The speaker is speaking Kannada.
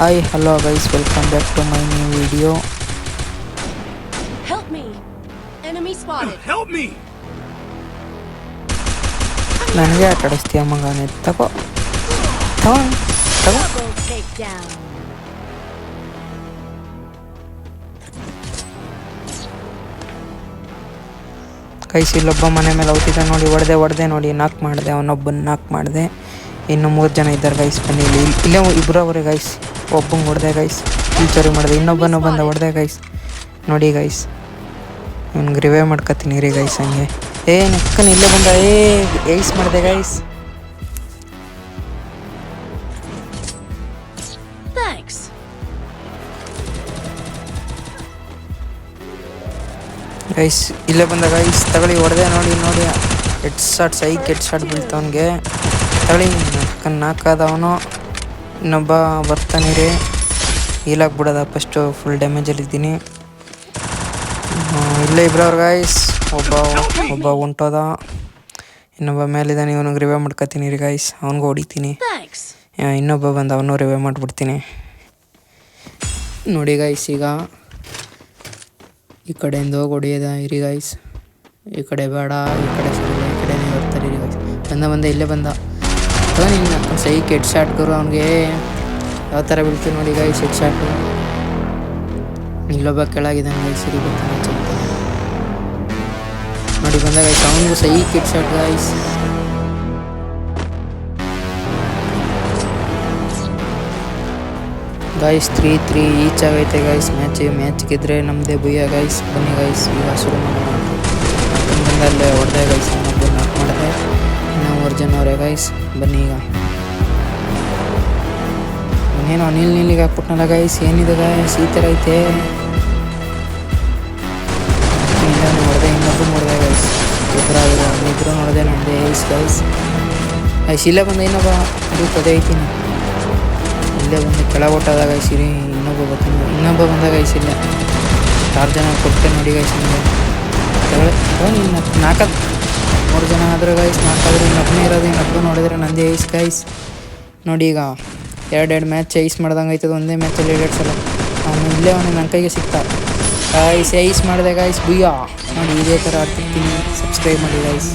Hi, hello guys, welcome back to my new video. Help me! Enemy spotted. Help me! ನನಗೆ ಆಟ ಆಡಿಸ್ತೀಯ ಮಗನೇ ತಗೋ ತಗೋ ತಗೋ Double takedown. ಗೈಸ್ ಇಲ್ಲೊಬ್ಬ ಮನೆ ಮೇಲೆ ಹೋಗ್ತಿದ್ದ ನೋಡಿ ಹೊಡೆದೆ ನೋಡಿ ನಾಕ್ ಮಾಡಿದೆ ಅವನೊಬ್ಬನ ನಾಕ್ ಮಾಡಿದೆ. ಇನ್ನು 3 ಜನ ಇದ್ದಾರೆ ಗೈಸ್ ಬನ್ನಿ ಇಲ್ಲೇ ಇಬ್ಬರು ಅವರೇ ಗೈಸ್. ಒಬ್ಬಂಗೆ ಹೊಡೆದೆ ಗೈಸ್ ಟೀಚರಿ ಮಾಡಿದೆ ಇನ್ನೊಬ್ಬನ ಬಂದ ಹೊಡೆದೆ ಗೈಸ್ ನೋಡಿ ಗೈಸ್. ಇವ್ನಿಗೆ ರಿವೈವ್ ಮಾಡ್ಕೊತೀನಿ ರೀ ಗೈಸ್ ಹಂಗೆ. ನಕ್ಕನ ಇಲ್ಲೇ ಬಂದ ಏಸ್ ಮಾಡಿದೆ ಗೈಸ್. Thanks. ಗೈಸ್ ಇಲ್ಲೇ ಬಂದ ಗೈಸ್ ತಗೊಳ್ಳಿ ಹೊಡೆದೆ ನೋಡಿ ಹೆಡ್ ಶಾಟ್ ಬೀಳ್ತವನಿಗೆ ತಗೊಳ್ಳಿ ನಾಕಾದವನು. ಇನ್ನೊಬ್ಬ ಬರ್ತಾನೆ ರೀ ಹೀಲಾಗ್ಬಿಡೋದ ಫಸ್ಟು ಫುಲ್ ಡ್ಯಾಮೇಜಲ್ಲಿದ್ದೀನಿ. ಇಲ್ಲೇ ಇಬ್ಬರವ್ರು ಗೈಸ್ ಒಬ್ಬ ಉಂಟೋದ ಇನ್ನೊಬ್ಬ ಮೇಲಿದ್ದಾನೆ ಇವನಿಗೆ ರಿವೈವ್ ಮಾಡ್ಕೊತೀನಿ ರೀ ಗೈಸ್ ಅವ್ನಿಗೆ ಹೊಡಿತೀನಿ. Thanks. ಇನ್ನೊಬ್ಬ ಬಂದು ಅವನು ರಿವೈವ್ ಮಾಡಿಬಿಡ್ತೀನಿ ನೋಡಿ ಗೈಸ್. ಈಗ ಈ ಕಡೆಯಿಂದ ಹೋಗಿ ಹೊಡಿಯೋದ ಇರಿ ಗೈಸ್. ಈ ಕಡೆ ಬೇಡ ಈ ಕಡೆ ಸರಿ ಈ ಕಡೆನೇ ಬರ್ತಾರೆ ಇರಿ ಗೈಸ್. ಬಂದ ಇಲ್ಲೇ ಬಂದ ನಿನ್ನ ಸೈಕ್ ಹೆಡ್ ಶಾಟ್ ಗುರು ಅವ್ನಿಗೆ ಯಾವ ಥರ ಬೀಳ್ತೀವಿ ನೋಡಿ ಗೈಸ್ ಹೆಡ್ ಶಾಟು. ಇಲ್ಲೊಬ್ಬ ಕೆಳಗಿದ್ದಾನೆ ಗೈಸ್ ಸರಿ ಬರ್ತಾನೆ ನೋಡಿ ಬಂದ ಗೈಸ್ ಅವನಿಗೂ ಸೈಕ್ headshot guys. Guys 3-3 each ಆಗೈತೆ ಗೈಸ್. ಮ್ಯಾಚ್ ಗೆದ್ರೆ ನಮ್ಮದೇ ಭುಯ್ಯ ಗೈಸ್. ಬನ್ನಿ ಗೈಸ್ ಈಗ ಶುರು ಮಾಡೋಣ. ಬಂದಲ್ಲೇ ಹೊಡೆದೆ ಗೈಸ್ ಇನ್ನೊಬ್ಬ ನಾಕ್ ಮಾಡಿದೆ. ಇನ್ನೂ 3 ಜನ ಅವರೇ ಗೈಸ್ ಬನ್ನಿ ಈಗ. ಇನ್ನೇನು ನೀಲಿಗೆ ಹಾಕ್ಬಿಟ್ನಲ್ಲ ಗೈಸ್. ಏನಿದೆ ಗೈಸ್ ಈ ಥರ ಐತೆ. ಹೊಡೆದೆ ಇನ್ನೊಬ್ಬರು ನೋಡಿದೆ ಗೈಸ್ ಇಬ್ಬರು ನೋಡಿದೆ ನಮ್ಮದೇ ಗೈಸ್ ಇಲ್ಲೇ ಬಂದ ಇನ್ನೊಬ್ಬ ಅದು ಪದೇ ಐತೀನಿ. ಇಲ್ಲೇ ಬಂದು ಕೆಳಗೆ ಹೊಟ್ಟದ ಗೈಸ್ ಇರಿ ಇನ್ನೊಬ್ಬ ಬಂದ ಗೈಸ್ ಇಲ್ಲೇ 6 ಜನ ಕೊಟ್ಟೆ ನೋಡಿ ಗೈಸ್ ನಿಮಗೆ 3 ಜನ ಆದ್ರೆ ಗೈಸ್ 4 ಆದ್ರೆ ಇನ್ನೊಬ್ಬನೇ ಇರೋದು. ಇನ್ನೊಬ್ಬ ನೋಡಿದ್ರೆ ನಂದೇ ಗೈಸ್ ನೋಡಿ. ಈಗ 2 ಮ್ಯಾಚ್ ಮಾಡ್ದಂಗೆ ಆಯ್ತದ. ಒಂದೇ ಮ್ಯಾಚಲ್ಲಿ 2 ಸಲ ಅವನು ಇಲ್ಲೇ ನನ್ನ ಕೈಗೆ ಸಿಗ್ತಾ ಗೈಸ್ ಮಾಡಿದೆ ಗೈಸ್ ಭುಯ್ಯ ನೋಡಿ. ಇದೇ ಥರ ಆಡ್ತಿರ್ತೀನಿ. ಸಬ್ಸ್ಕ್ರೈಬ್ ಮಾಡಿ ಗೈಸ್.